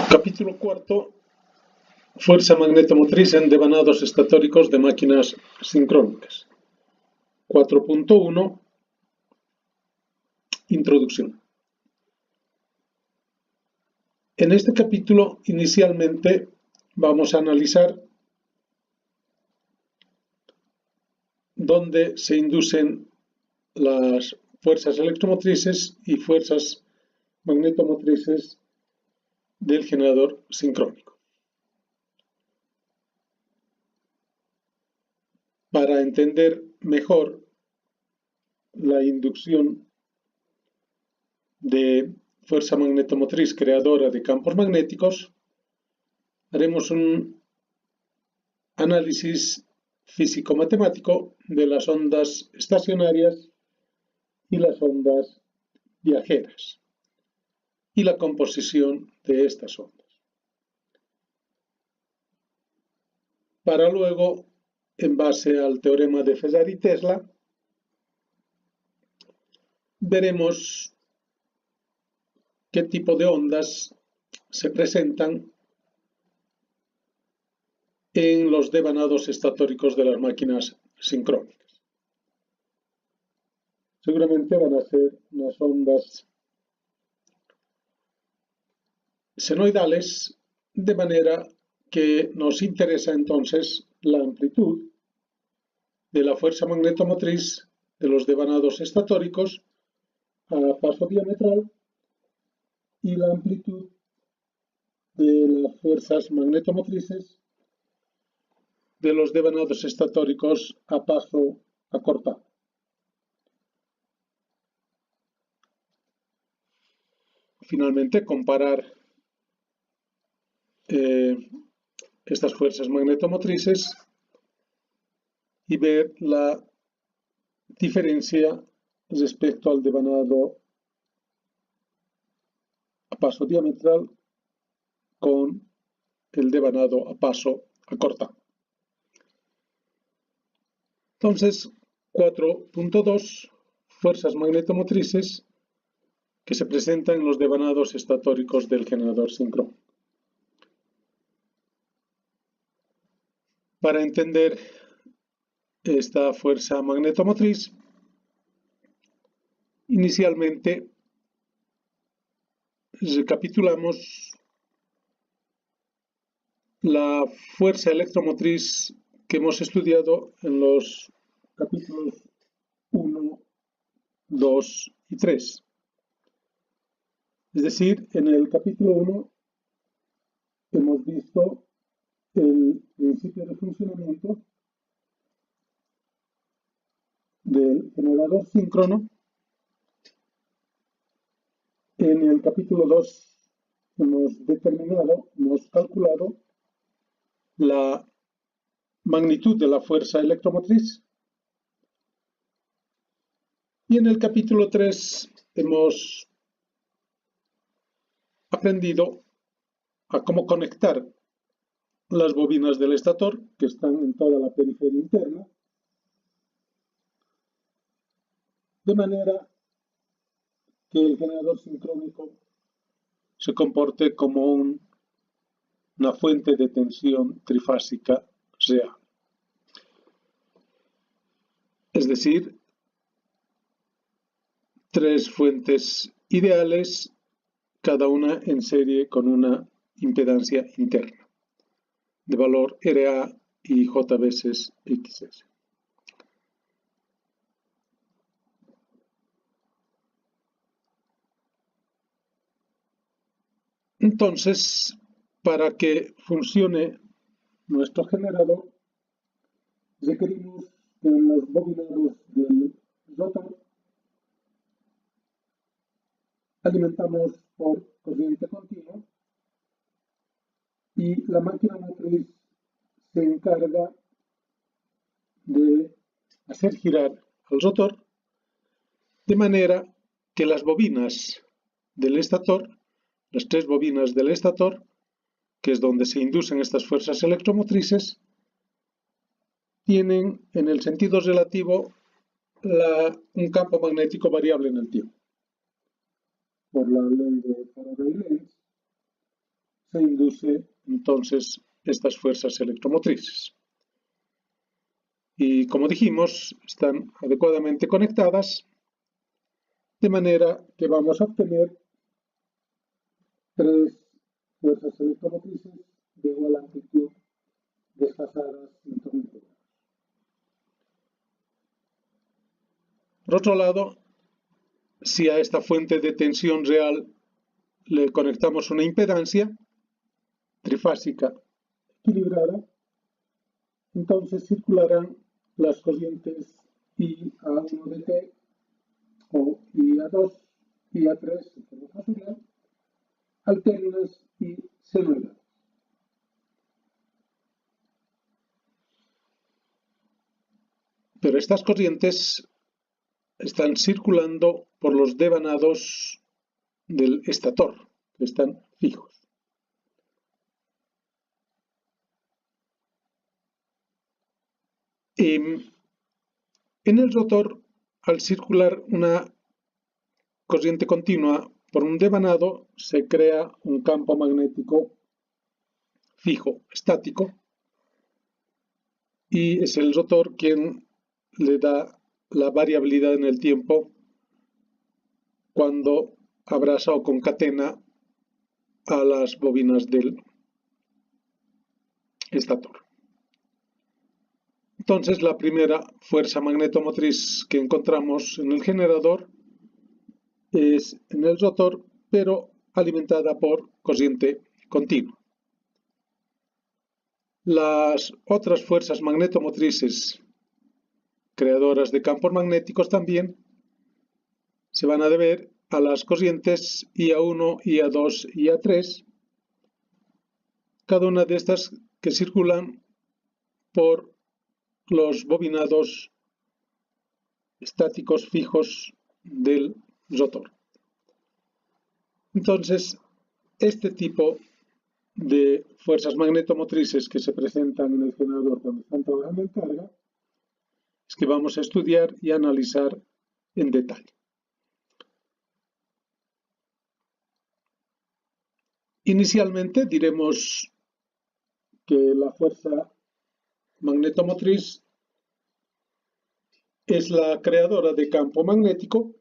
Capítulo cuarto. Fuerza magnetomotriz en devanados estatóricos de máquinas sincrónicas. 4.1. Introducción. En este capítulo, inicialmente, vamos a analizar dónde se inducen las fuerzas electromotrices y fuerzas magnetomotrices del generador sincrónico. Para entender mejor la inducción de fuerza magnetomotriz creadora de campos magnéticos, haremos un análisis físico-matemático de las ondas estacionarias y las ondas viajeras y la composición de estas ondas. Para luego, en base al teorema de Fesar y Tesla, veremos qué tipo de ondas se presentan en los devanados estatóricos de las máquinas sincrónicas. Seguramente van a ser unas ondas senoidales, de manera que nos interesa entonces la amplitud de la fuerza magnetomotriz de los devanados estatóricos a paso diametral y la amplitud de las fuerzas magnetomotrices de los devanados estatóricos a paso acortado. Finalmente, comparar estas fuerzas magnetomotrices y ver la diferencia respecto al devanado a paso diametral con el devanado a paso acortado. Entonces, 4.2, fuerzas magnetomotrices que se presentan en los devanados estatóricos del generador sincrónico. Para entender esta fuerza magnetomotriz, inicialmente recapitulamos la fuerza electromotriz que hemos estudiado en los capítulos 1, 2 y 3. Es decir, en el capítulo 1 hemos visto el principio de funcionamiento del generador síncrono. En el capítulo 2 hemos calculado la magnitud de la fuerza electromotriz. Y en el capítulo 3 hemos aprendido a cómo conectar las bobinas del estator, que están en toda la periferia interna, de manera que el generador sincrónico se comporte como una fuente de tensión trifásica real. Es decir, tres fuentes ideales, cada una en serie con una impedancia interna de valor RA y J veces XS. Entonces, para que funcione nuestro generador, requerimos que en los bobinados del rotor alimentamos por corriente continua y la máquina motriz se encarga de hacer girar al rotor de manera que las bobinas del estator, las tres bobinas del estator, que es donde se inducen estas fuerzas electromotrices, tienen en el sentido relativo un campo magnético variable en el tiempo. Por la ley de Faraday-Lenz, se induce entonces estas fuerzas electromotrices. Y como dijimos, están adecuadamente conectadas, de manera que vamos a obtener tres fuerzas electromotrices de igual amplitud desfasadas en torno a grados. Por otro lado, si a esta fuente de tensión real le conectamos una impedancia trifásica equilibrada, entonces circularán las corrientes IA1 de T o IA2, IA3 en forma fasorial, alternas y senoidales. Pero estas corrientes están circulando por los devanados del estator, que están fijos. En el rotor, al circular una corriente continua por un devanado, se crea un campo magnético fijo, estático, y es el rotor quien le da la variabilidad en el tiempo cuando abraza o concatena a las bobinas del estator. Entonces, la primera fuerza magnetomotriz que encontramos en el generador es en el rotor, pero alimentada por corriente continua. Las otras fuerzas magnetomotrices creadoras de campos magnéticos también se van a deber a las corrientes IA1, IA2 y IA3, cada una de estas que circulan por los bobinados estáticos fijos del rotor. Entonces, este tipo de fuerzas magnetomotrices que se presentan en el generador cuando están trabajando en carga es que vamos a estudiar y analizar en detalle. Inicialmente diremos que la fuerza magnetomotriz es la creadora de campo magnético.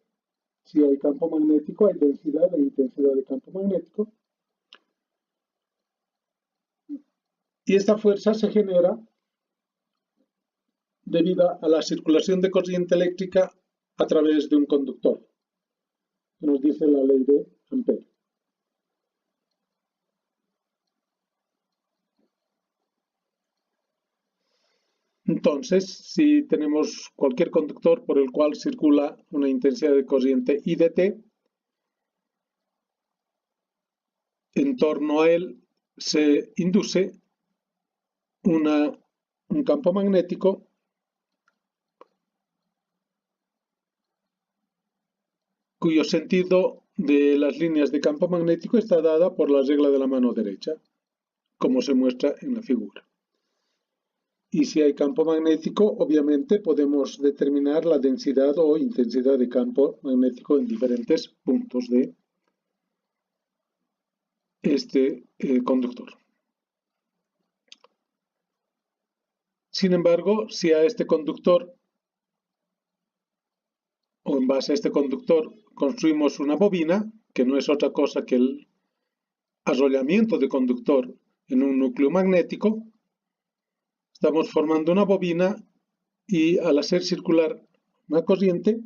Si hay campo magnético, hay densidad e intensidad de campo magnético. Y esta fuerza se genera debido a la circulación de corriente eléctrica a través de un conductor, que nos dice la ley de Ampère. Entonces, si tenemos cualquier conductor por el cual circula una intensidad de corriente I de T, en torno a él se induce un campo magnético cuyo sentido de las líneas de campo magnético está dada por la regla de la mano derecha, como se muestra en la figura. Y si hay campo magnético, obviamente podemos determinar la densidad o intensidad de campo magnético en diferentes puntos de este conductor. Sin embargo, si a este conductor o en base a este conductor construimos una bobina, que no es otra cosa que el arrollamiento de conductor en un núcleo magnético, estamos formando una bobina y al hacer circular una corriente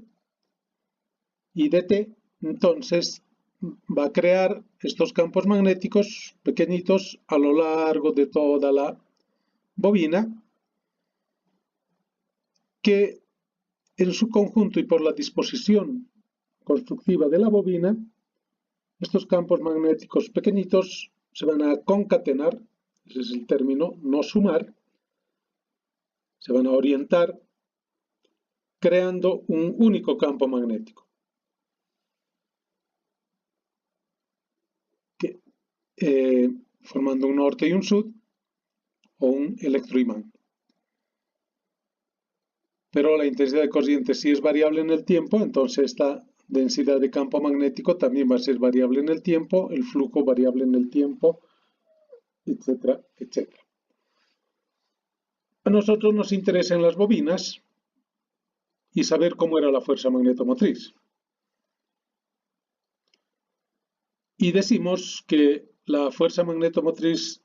I de T, entonces va a crear estos campos magnéticos pequeñitos a lo largo de toda la bobina, que en su conjunto y por la disposición constructiva de la bobina, estos campos magnéticos pequeñitos se van a concatenar, ese es el término, no sumar, se van a orientar creando un único campo magnético, formando un norte y un sur o un electroimán. Pero la intensidad de corriente sí es variable en el tiempo, entonces esta densidad de campo magnético también va a ser variable en el tiempo, el flujo variable en el tiempo, etcétera, etcétera. A nosotros nos interesan las bobinas y saber cómo era la fuerza magnetomotriz. Y decimos que la fuerza magnetomotriz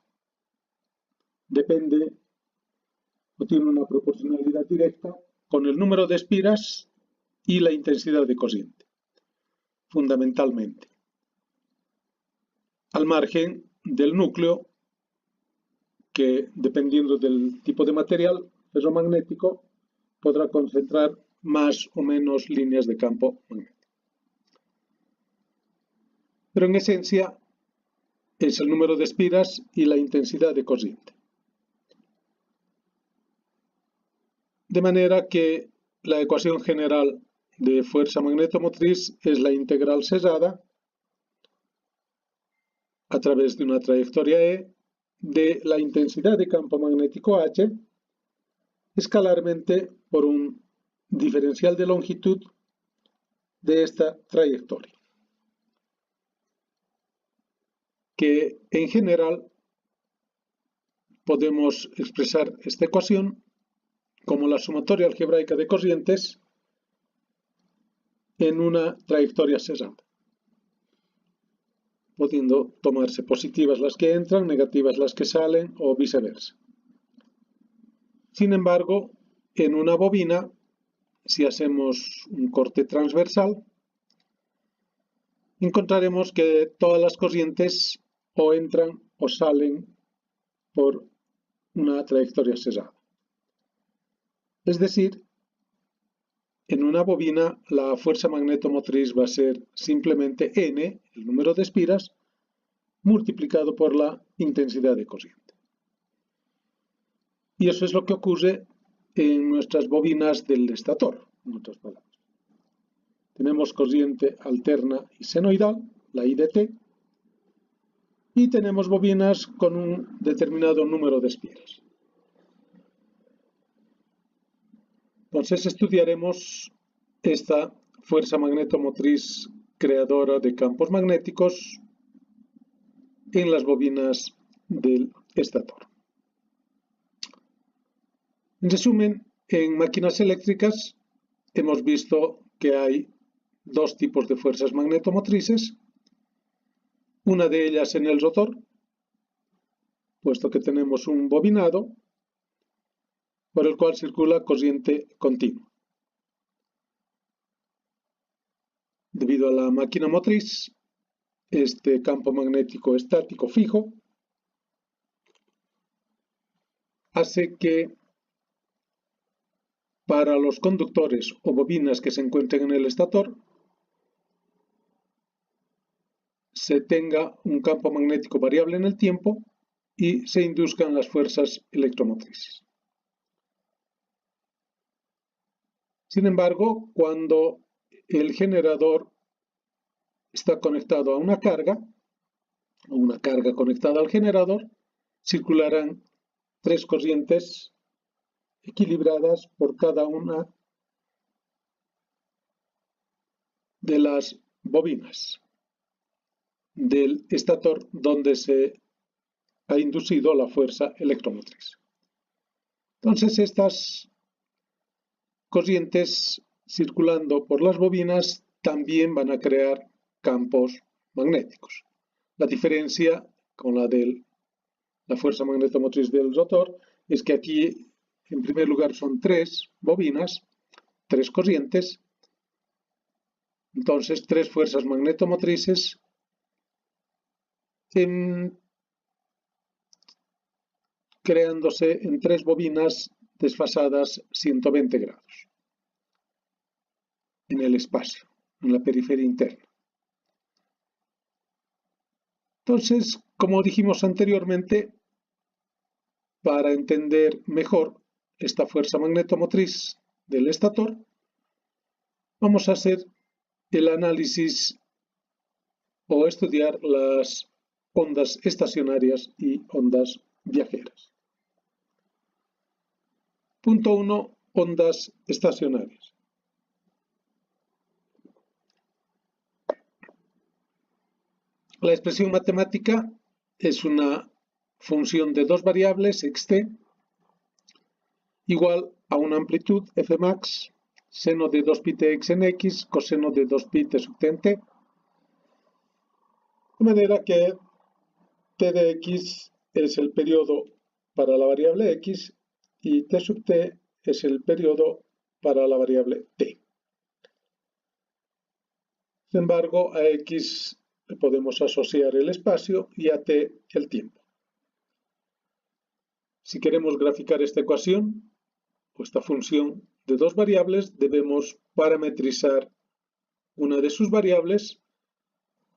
depende o tiene una proporcionalidad directa con el número de espiras y la intensidad de corriente, fundamentalmente, al margen del núcleo que, dependiendo del tipo de material ferromagnético, podrá concentrar más o menos líneas de campo magnético. Pero en esencia es el número de espiras y la intensidad de corriente. De manera que la ecuación general de fuerza magnetomotriz es la integral cerrada a través de una trayectoria E de la intensidad de campo magnético H escalarmente por un diferencial de longitud de esta trayectoria, que en general podemos expresar esta ecuación como la sumatoria algebraica de corrientes en una trayectoria cerrada, pudiendo tomarse positivas las que entran, negativas las que salen o viceversa. Sin embargo, en una bobina, si hacemos un corte transversal, encontraremos que todas las corrientes o entran o salen por una trayectoria cerrada. Es decir, en una bobina la fuerza magnetomotriz va a ser simplemente N, el número de espiras, multiplicado por la intensidad de corriente. Y eso es lo que ocurre en nuestras bobinas del estator, en otras palabras. Tenemos corriente alterna y senoidal, la IDT, y tenemos bobinas con un determinado número de espiras. Entonces estudiaremos esta fuerza magnetomotriz creadora de campos magnéticos en las bobinas del estator. En resumen, en máquinas eléctricas hemos visto que hay dos tipos de fuerzas magnetomotrices, una de ellas en el rotor, puesto que tenemos un bobinado por el cual circula corriente continua. Debido a la máquina motriz, este campo magnético estático fijo hace que para los conductores o bobinas que se encuentren en el estator se tenga un campo magnético variable en el tiempo y se induzcan las fuerzas electromotrices. Sin embargo, cuando el generador está conectado a una carga conectada al generador, circularán tres corrientes equilibradas por cada una de las bobinas del estator donde se ha inducido la fuerza electromotriz. Entonces, estas corrientes circulando por las bobinas también van a crear campos magnéticos. La diferencia con la de la fuerza magnetomotriz del rotor es que aquí, en primer lugar, son tres bobinas, tres corrientes, entonces tres fuerzas magnetomotrices creándose en tres bobinas desfasadas 120 grados en el espacio, en la periferia interna. Entonces, como dijimos anteriormente, para entender mejor esta fuerza magnetomotriz del estator, vamos a hacer el análisis o estudiar las ondas estacionarias y ondas viajeras. Punto 1. Ondas estacionarias. La expresión matemática es una función de dos variables xt igual a una amplitud fmax seno de 2pi tx en x coseno de 2pi t sub t en t, de manera que t de x es el periodo para la variable x y t sub t es el periodo para la variable t. Sin embargo, a x le podemos asociar el espacio y a t el tiempo. Si queremos graficar esta ecuación o esta función de dos variables, debemos parametrizar una de sus variables,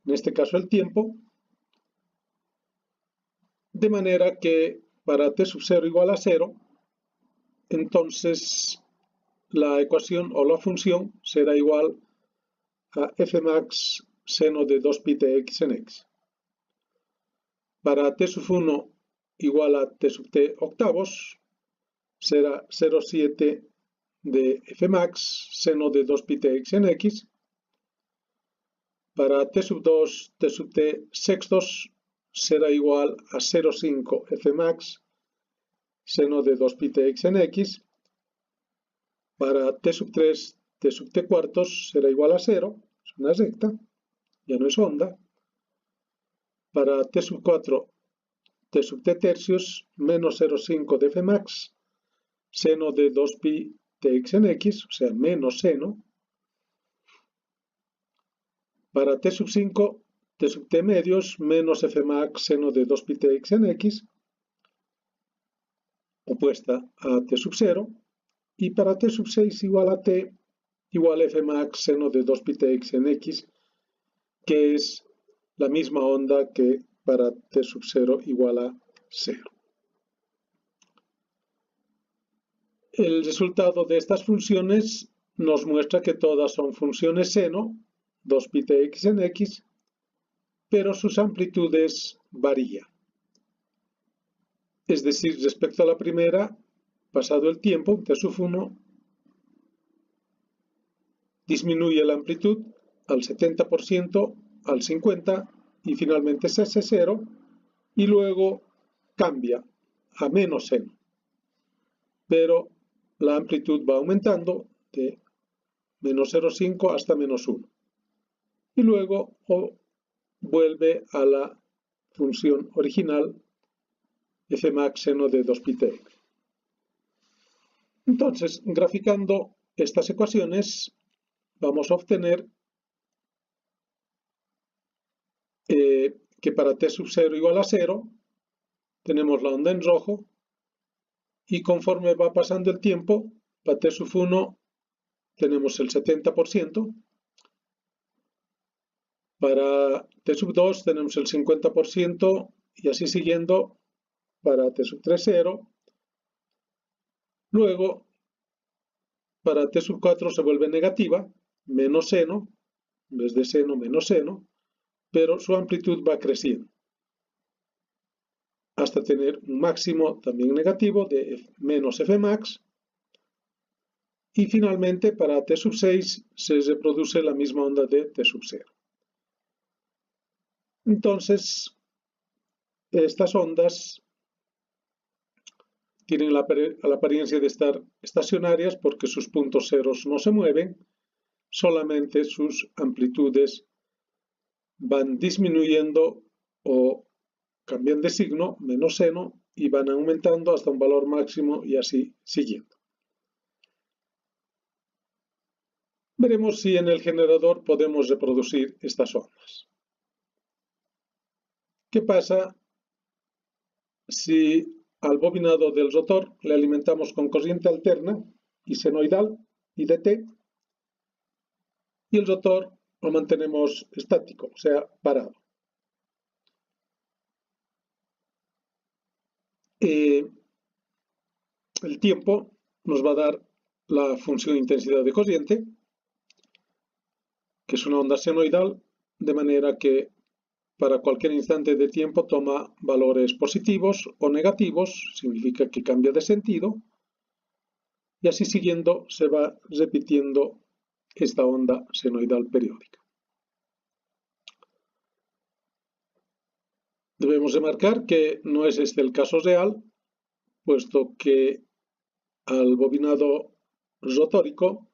en este caso el tiempo, de manera que para t sub 0 igual a 0, entonces la ecuación o la función será igual a fmax seno de 2pi tx en x. Para t sub 1 igual a t sub t octavos, será 0,7 de fmax seno de 2pi tx en x. Para t sub 2, t sub t sextos será igual a 0,5 fmax seno de 2pi tx en x. Para t sub 3, t sub t cuartos será igual a 0, es una recta, ya no es onda. Para t sub 4, t sub t tercios menos 0,5 de fmax seno de 2pi tx en x, o sea, menos seno. Para t sub 5, t sub t medios menos fmax seno de 2pi tx en x, opuesta a t sub 0. Y para t sub 6 igual a t igual a fmax seno de 2pi tx en x, que es la misma onda que para t sub 0 igual a 0. El resultado de estas funciones nos muestra que todas son funciones seno, 2pi tx en x, pero sus amplitudes varían. Es decir, respecto a la primera, pasado el tiempo, t sub 1 disminuye la amplitud al 70%, al 50% y finalmente cese 0, y luego cambia a menos seno. Pero la amplitud va aumentando de menos 0,5 hasta menos 1. Y luego vuelve a la función original fmax seno de 2pi tx. Entonces, graficando estas ecuaciones, vamos a obtener que para t sub 0 igual a 0, tenemos la onda en rojo, y conforme va pasando el tiempo, para t sub 1 tenemos el 70%, para t sub 2 tenemos el 50%, y así siguiendo para t sub 3 0. Luego, para t sub 4 se vuelve negativa, menos seno, en vez de seno, menos seno, pero su amplitud va creciendo, hasta tener un máximo también negativo de menos fmax, y finalmente para t sub 6 se reproduce la misma onda de t sub 0. Entonces, estas ondas tienen la apariencia de estar estacionarias porque sus puntos ceros no se mueven, solamente sus amplitudes van disminuyendo o cambian de signo, menos seno, y van aumentando hasta un valor máximo y así siguiendo. Veremos si en el generador podemos reproducir estas ondas. ¿Qué pasa si al bobinado del rotor le alimentamos con corriente alterna y senoidal y dt, y el rotor lo mantenemos estático, o sea, parado? El tiempo nos va a dar la función intensidad de corriente, que es una onda senoidal, de manera que para cualquier instante de tiempo toma valores positivos o negativos, significa que cambia de sentido, y así siguiendo se va repitiendo esta onda senoidal periódica. Debemos remarcar que no es este el caso real, puesto que al bobinado rotórico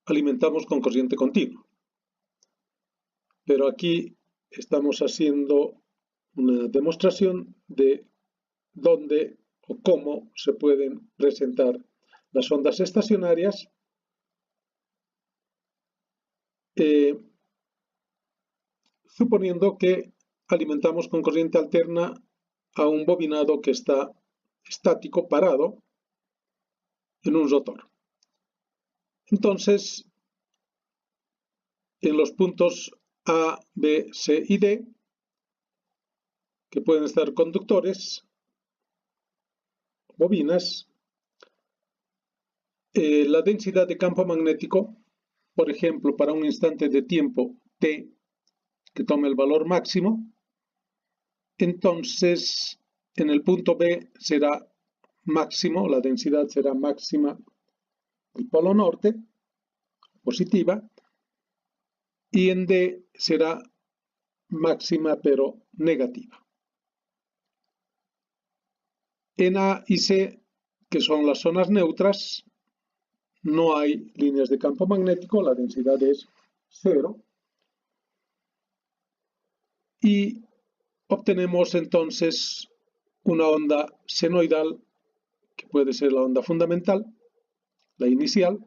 alimentamos con corriente continua. Pero aquí estamos haciendo una demostración de dónde o cómo se pueden presentar las ondas estacionarias suponiendo que alimentamos con corriente alterna a un bobinado que está estático, parado, en un rotor. Entonces, en los puntos A, B, C y D, que pueden estar conductores, bobinas, la densidad de campo magnético, por ejemplo, para un instante de tiempo T, que tome el valor máximo, entonces en el punto B será máximo, la densidad será máxima del polo norte, positiva, y en D será máxima pero negativa. En A y C, que son las zonas neutras, no hay líneas de campo magnético, la densidad es 0. Y obtenemos entonces una onda senoidal, que puede ser la onda fundamental, la inicial,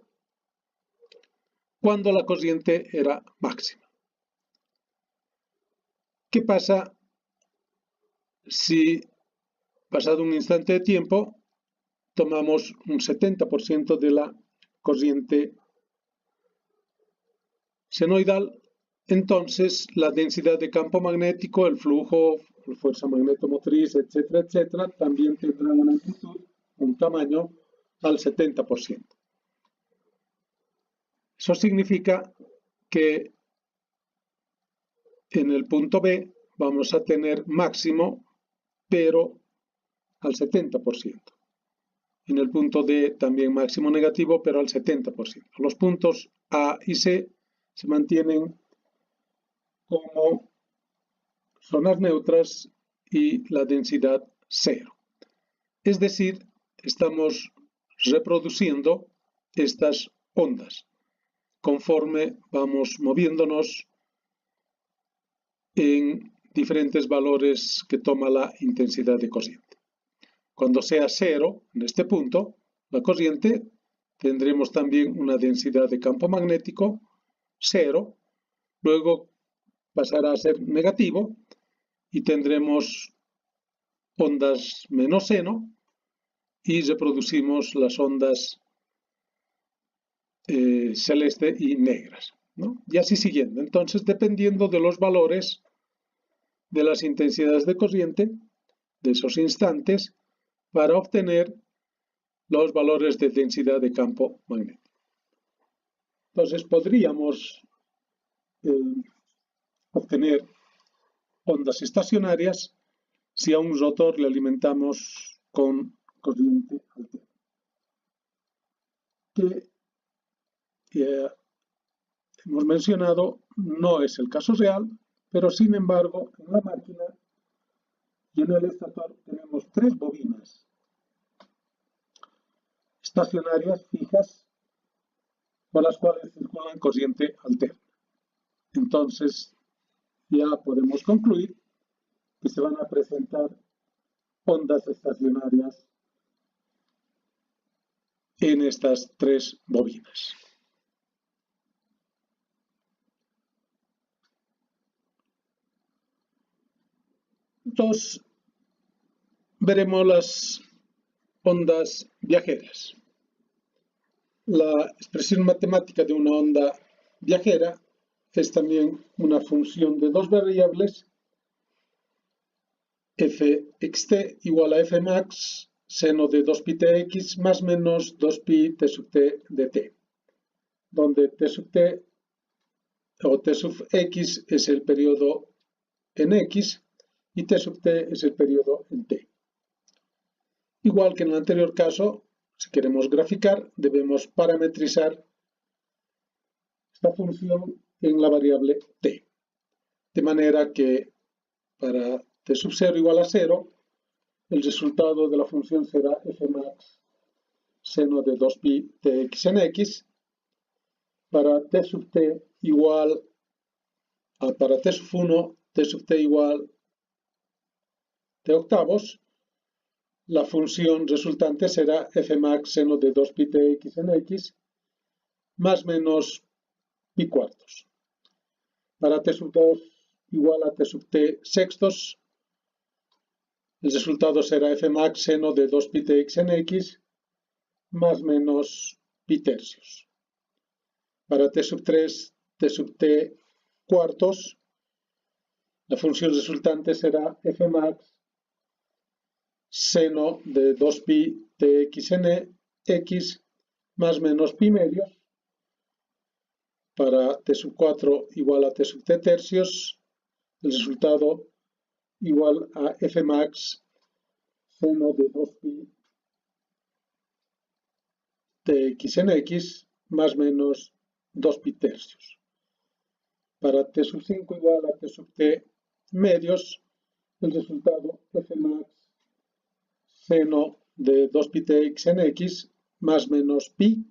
cuando la corriente era máxima. ¿Qué pasa si, pasado un instante de tiempo, tomamos un 70% de la corriente senoidal? Entonces la densidad de campo magnético, el flujo, la fuerza magnetomotriz, etcétera, etcétera, también tendrá una amplitud, un tamaño al 70%. Eso significa que en el punto B vamos a tener máximo, pero al 70%. En el punto D también máximo negativo, pero al 70%. Los puntos A y C se mantienen como zonas neutras y la densidad 0. Es decir, estamos reproduciendo estas ondas conforme vamos moviéndonos en diferentes valores que toma la intensidad de corriente. Cuando sea 0, en este punto, la corriente, tendremos también una densidad de campo magnético 0, luego pasará a ser negativo y tendremos ondas menos seno y reproducimos las ondas celeste y negras, ¿no? Y así siguiendo. Entonces, dependiendo de los valores de las intensidades de corriente, de esos instantes, para obtener los valores de densidad de campo magnético. Entonces, podríamos obtener ondas estacionarias si a un rotor le alimentamos con corriente alterna. Que hemos mencionado no es el caso real, pero sin embargo en la máquina y en el estator tenemos 3 bobinas estacionarias fijas por las cuales circulan corriente alterna. Entonces ya podemos concluir que se van a presentar ondas estacionarias en estas 3 bobinas. Entonces, veremos las ondas viajeras. La expresión matemática de una onda viajera es también una función de 2 variables, fxt igual a fmax seno de 2pi tx más menos 2pi t sub t de t, donde t sub t o t sub x es el periodo en x y t sub t es el periodo en t. Igual que en el anterior caso, si queremos graficar, debemos parametrizar esta función en la variable t, de manera que para t sub 0 igual a 0, el resultado de la función será f max seno de 2pi de x en x. Para t sub t igual a, para t sub 1, t sub t igual t octavos, la función resultante será f max seno de 2pi de x en x más menos pi cuartos. Para t sub 2 igual a t sub t sextos, el resultado será f max seno de 2pi de x en x más menos pi tercios. Para t sub 3, t sub t cuartos, la función resultante será f max seno de 2pi de x en x más menos pi medios. Para t sub 4 igual a t sub t tercios, el resultado igual a f max seno de 2pi de x en x más menos 2pi tercios. Para t sub 5 igual a t sub t medios, el resultado f max seno de 2pi de x en x más menos pi.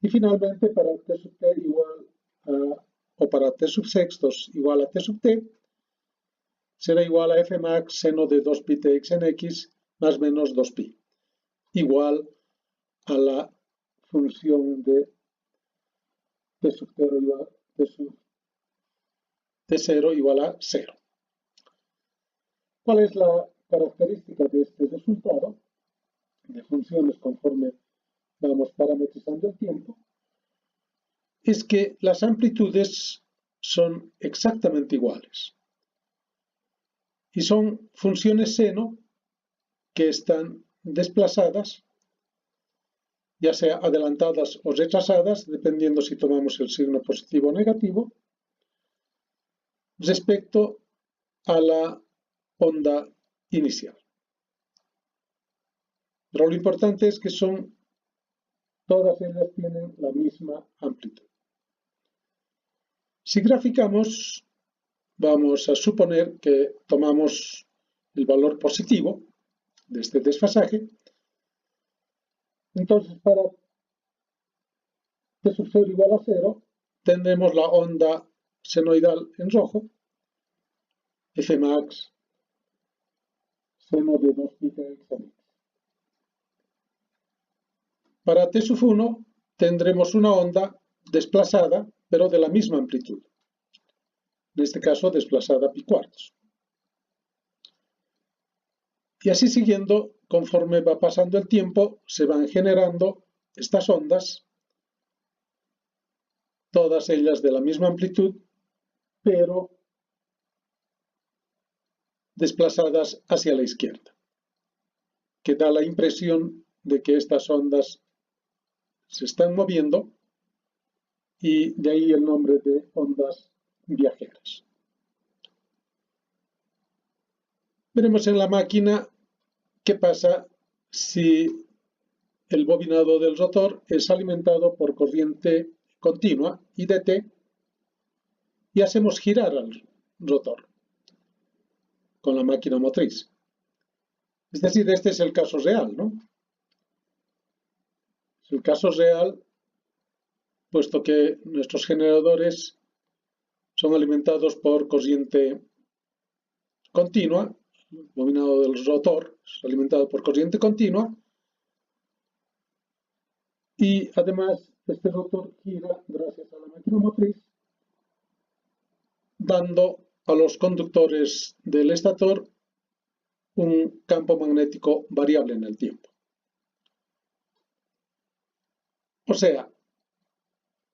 Y finalmente para t sub t igual a, o para t sub sextos igual a t sub t, será igual a f max seno de 2pi de x en x más menos 2pi, igual a la función de t sub 0 igual t sub t0 igual a 0. ¿Cuál es la característica de este resultado de funciones conforme vamos parametrizando el tiempo? Es que las amplitudes son exactamente iguales y son funciones seno que están desplazadas, ya sea adelantadas o retrasadas, dependiendo si tomamos el signo positivo o negativo, respecto a la onda inicial. Pero lo importante es que todas ellas tienen la misma amplitud. Si graficamos, vamos a suponer que tomamos el valor positivo de este desfasaje. Entonces, para t sub 0 igual a 0, tendremos la onda senoidal en rojo, f max seno de 2pi de x en x. Para t sub 1 tendremos una onda desplazada, pero de la misma amplitud. En este caso, desplazada pi cuartos. Y así siguiendo, conforme va pasando el tiempo, se van generando estas ondas, todas ellas de la misma amplitud, pero desplazadas hacia la izquierda, que da la impresión de que estas ondas se están moviendo y de ahí el nombre de ondas viajeras. Veremos en la máquina qué pasa si el bobinado del rotor es alimentado por corriente continua, IDT, y hacemos girar al rotor con la máquina motriz. Es decir, este es el caso real, ¿no? Es el caso real, puesto que nuestros generadores son alimentados por corriente continua, el bobinado del rotor es alimentado por corriente continua, y además este rotor gira gracias a la máquina motriz, dando a los conductores del estator un campo magnético variable en el tiempo. O sea,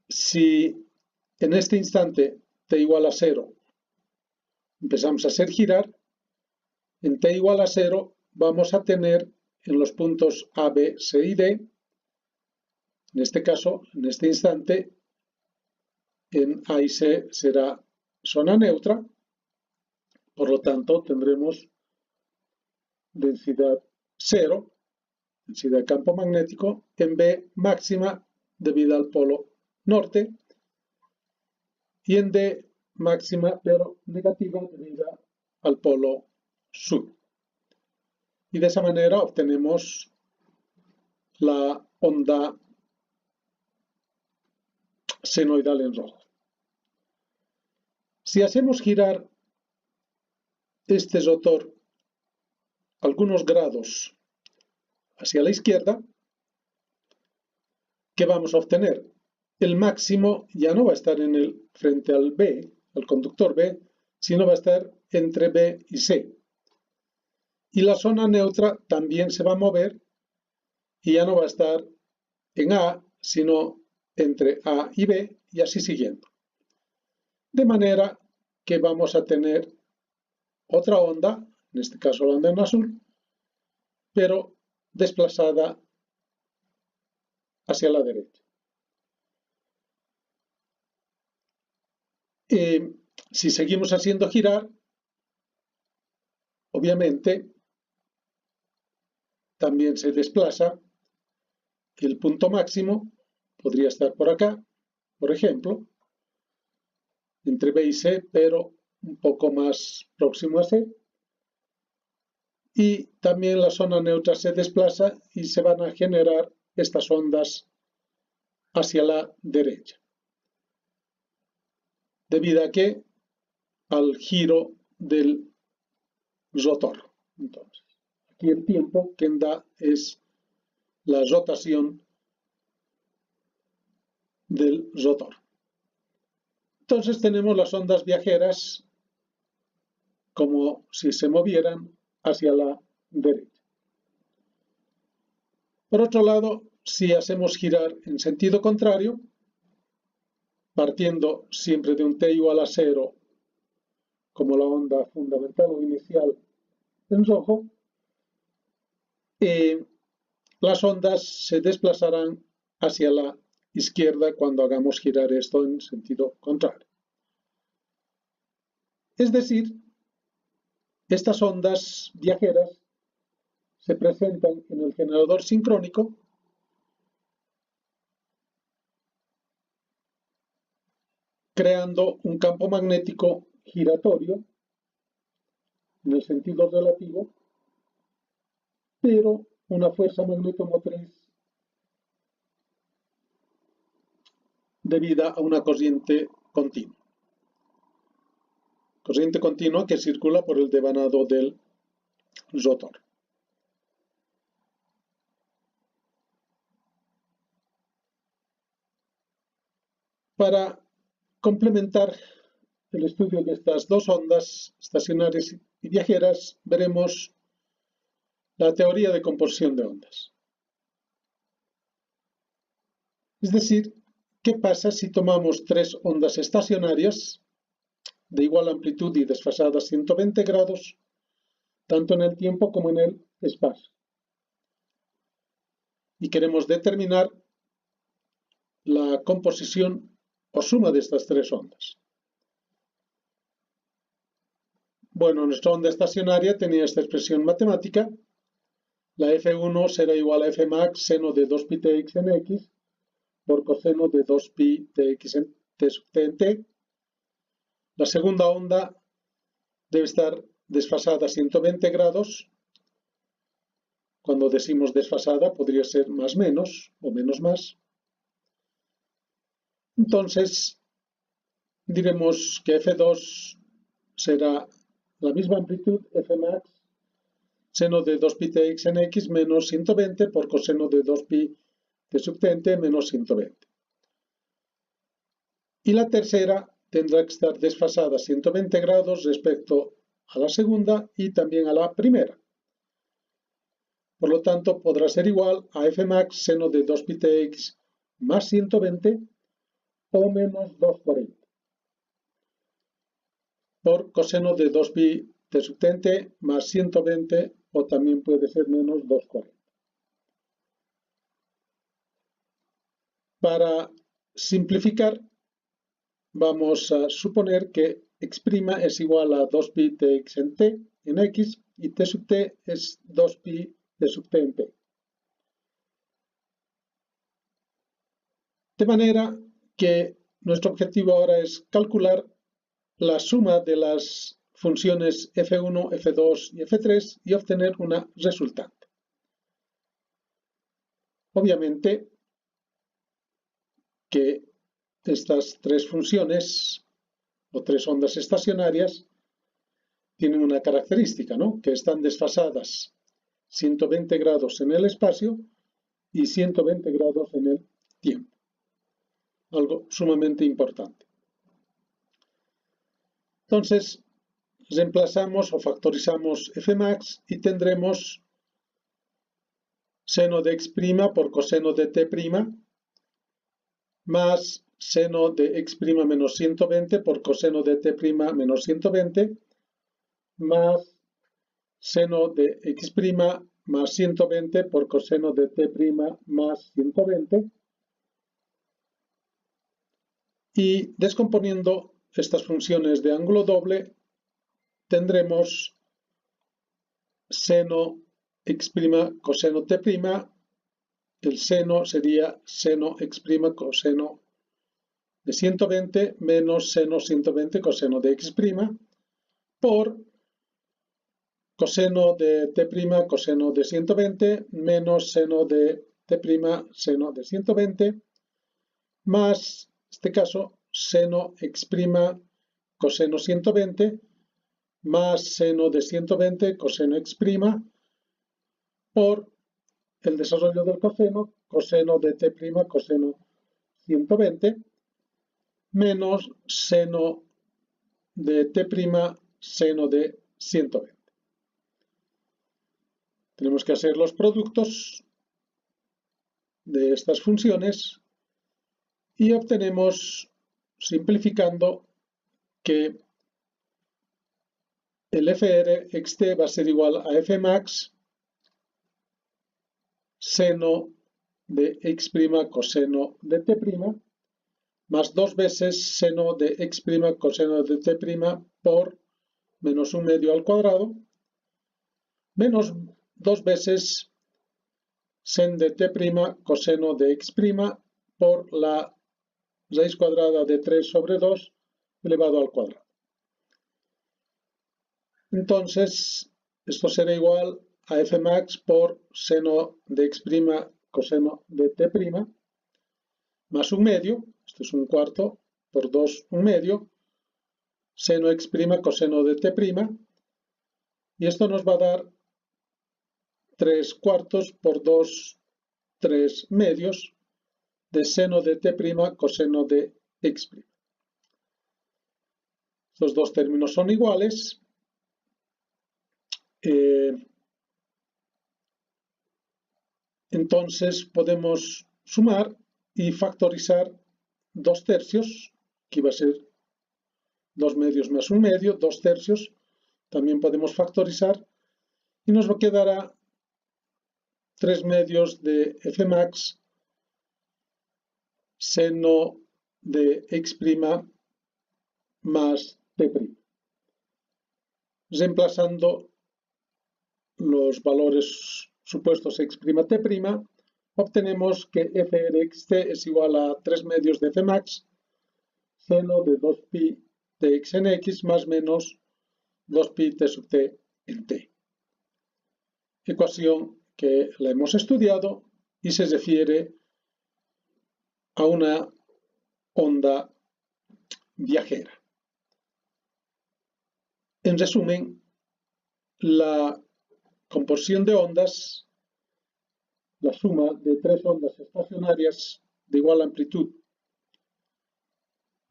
si en este instante t igual a 0 empezamos a hacer girar, en t igual a 0 vamos a tener en los puntos A, B, C y D, en este caso, en este instante, en A y C será zona neutra, por lo tanto tendremos densidad 0, densidad de campo magnético, en B máxima debido al polo norte y en D máxima pero negativa debido al polo sur. Y de esa manera obtenemos la onda senoidal en rojo. Si hacemos girar este rotor algunos grados hacia la izquierda, ¿qué vamos a obtener? El máximo ya no va a estar frente al B, al conductor B, sino va a estar entre B y C. Y la zona neutra también se va a mover y ya no va a estar en A, sino entre A y B y así siguiendo. De manera que vamos a tener otra onda, en este caso la onda en azul, pero desplazada hacia la derecha. Si seguimos haciendo girar, obviamente también se desplaza. El punto máximo podría estar por acá, por ejemplo, entre B y C, pero un poco más próximo a C. Y también la zona neutra se desplaza y se van a generar estas ondas hacia la derecha, debido a que al giro del rotor. Entonces, aquí el tiempo que da es la rotación del rotor. Entonces tenemos las ondas viajeras como si se movieran hacia la derecha. Por otro lado, si hacemos girar en sentido contrario, partiendo siempre de un t igual a 0, como la onda fundamental o inicial en rojo, las ondas se desplazarán hacia la izquierda cuando hagamos girar esto en sentido contrario. Es decir, estas ondas viajeras se presentan en el generador sincrónico creando un campo magnético giratorio en el sentido relativo, pero una fuerza magnetomotriz debida a una corriente continua. Corriente continua que circula por el devanado del rotor. Para complementar el estudio de estas dos ondas estacionarias y viajeras, veremos la teoría de composición de ondas. Es decir, ¿qué pasa si tomamos tres ondas estacionarias de igual amplitud y desfasadas 120 grados, tanto en el tiempo como en el espacio? Y queremos determinar la composición o suma de estas tres ondas. Bueno, nuestra onda estacionaria tenía esta expresión matemática. La F1 será igual a F max seno de 2 pi tx en x por coseno de 2 pi tx en t sub t en t. La segunda onda debe estar desfasada a 120 grados. Cuando decimos desfasada podría ser más menos o menos más. Entonces diremos que F2 será la misma amplitud F max seno de 2 pi tx en x menos 120 por coseno de 2 pi t sub t en t menos 120. Y la tercera tendrá que estar desfasada a 120 grados respecto a la segunda y también a la primera. Por lo tanto, podrá ser igual a F max seno de 2 pi tx más 120 o menos 240 por coseno de 2 pi t sub t en t más 120 o también puede ser menos 240. Para simplificar, vamos a suponer que x' es igual a 2 pi tx en t en x y t sub t es 2 pi t sub t en t. De manera que nuestro objetivo ahora es calcular la suma de las funciones f1, f2 y f3 y obtener una resultante. Obviamente que estas tres funciones o tres ondas estacionarias tienen una característica, ¿no? Que están desfasadas 120 grados en el espacio y 120 grados en el tiempo. Algo sumamente importante. Entonces, reemplazamos o factorizamos fmax y tendremos seno de x' por coseno de t' más seno de x' menos 120 por coseno de t' menos 120 más seno de x' más 120 por coseno de t' más 120. Y descomponiendo estas funciones de ángulo doble, tendremos seno x' coseno t', el seno sería seno x' coseno de 120 menos seno 120 coseno de x' por coseno de t' coseno de 120 menos seno de t' seno de 120 más, en este caso, seno x' coseno 120 más seno de 120 coseno x' por el desarrollo del coseno, coseno de t' coseno 120 menos seno de t' seno de 120. Tenemos que hacer los productos de estas funciones y obtenemos, simplificando, que el fr(xt) va a ser igual a fmax seno de x' coseno de t' más 2 veces seno de x' coseno de t' por menos 1/2 al cuadrado menos 2 veces sen de t' coseno de x' por la raíz cuadrada de 3 sobre 2 elevado al cuadrado. Entonces, esto será igual a fmax por seno de x' coseno de t' más 1/2, esto es 1/4 por 2 1/2, seno x' coseno de t', y esto nos va a dar 3/4 por 2 3/2 de seno de t' coseno de x'. Estos dos términos son iguales. Entonces podemos sumar y factorizar 2/3, que va a ser 2/2 más 1/2, 2/3. También podemos factorizar y nos quedará 3/2 de fmax seno de x' más t'. Reemplazando los valores supuestos x', t', obtenemos que fr(xt) es igual a 3/2 de fmax seno de 2pi de x en x más menos 2pi t sub t en t. Ecuación que la hemos estudiado y se refiere a una onda viajera. En resumen, la composición de ondas, la suma de tres ondas estacionarias de igual amplitud,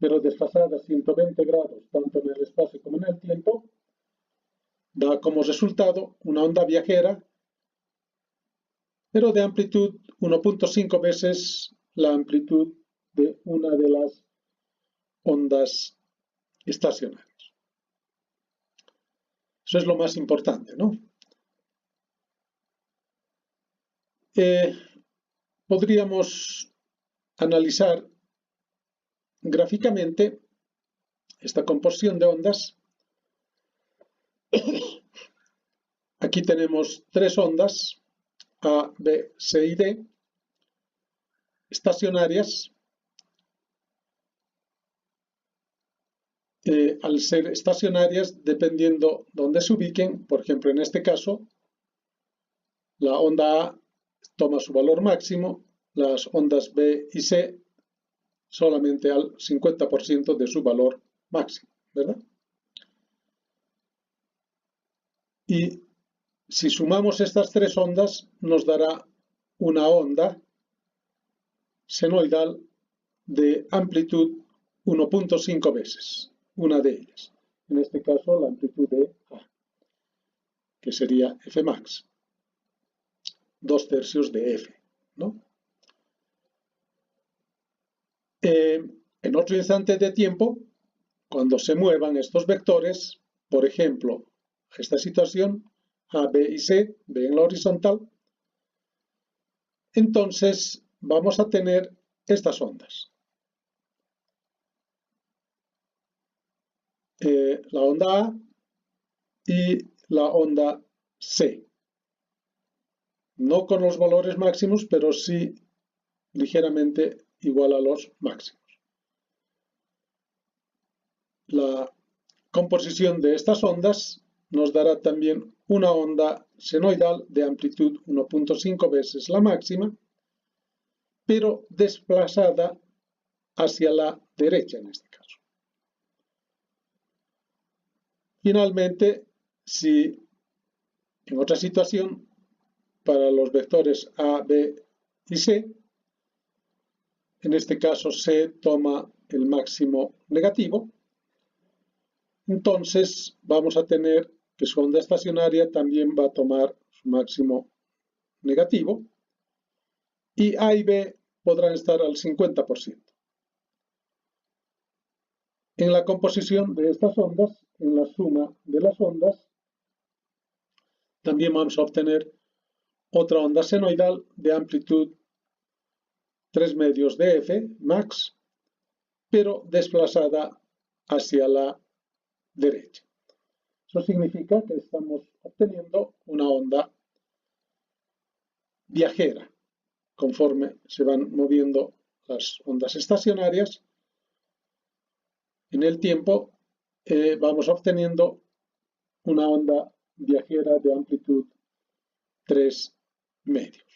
pero desfasadas 120 grados tanto en el espacio como en el tiempo, da como resultado una onda viajera, pero de amplitud 1.5 veces la amplitud de una de las ondas estacionarias. Eso es lo más importante, ¿no? Podríamos analizar gráficamente esta composición de ondas. Aquí tenemos tres ondas, A, B, C y D, estacionarias, al ser estacionarias, dependiendo dónde se ubiquen, por ejemplo, en este caso, la onda A toma su valor máximo, las ondas B y C solamente al 50% de su valor máximo, ¿verdad? Y si sumamos estas tres ondas, nos dará una onda senoidal de amplitud 1.5 veces, una de ellas. En este caso, la amplitud de A, que sería Fmax, 2/3 de F, ¿no? En otro instante de tiempo, cuando se muevan estos vectores, por ejemplo, esta situación, A, B y C, B en la horizontal, entonces vamos a tener estas ondas. La onda A y la onda C. No con los valores máximos, pero sí ligeramente igual a los máximos. La composición de estas ondas nos dará también una onda senoidal de amplitud 1.5 veces la máxima, pero desplazada hacia la derecha en este caso. Finalmente, si en otra situación, para los vectores A, B y C, en este caso C toma el máximo negativo, entonces vamos a tener que su onda estacionaria también va a tomar su máximo negativo y A y B podrán estar al 50%. En la composición de estas ondas, en la suma de las ondas, también vamos a obtener otra onda senoidal de amplitud 3/2 de F, max, pero desplazada hacia la derecha. Eso significa que estamos obteniendo una onda viajera. Conforme se van moviendo las ondas estacionarias, en el tiempo vamos obteniendo una onda viajera de amplitud 3/2.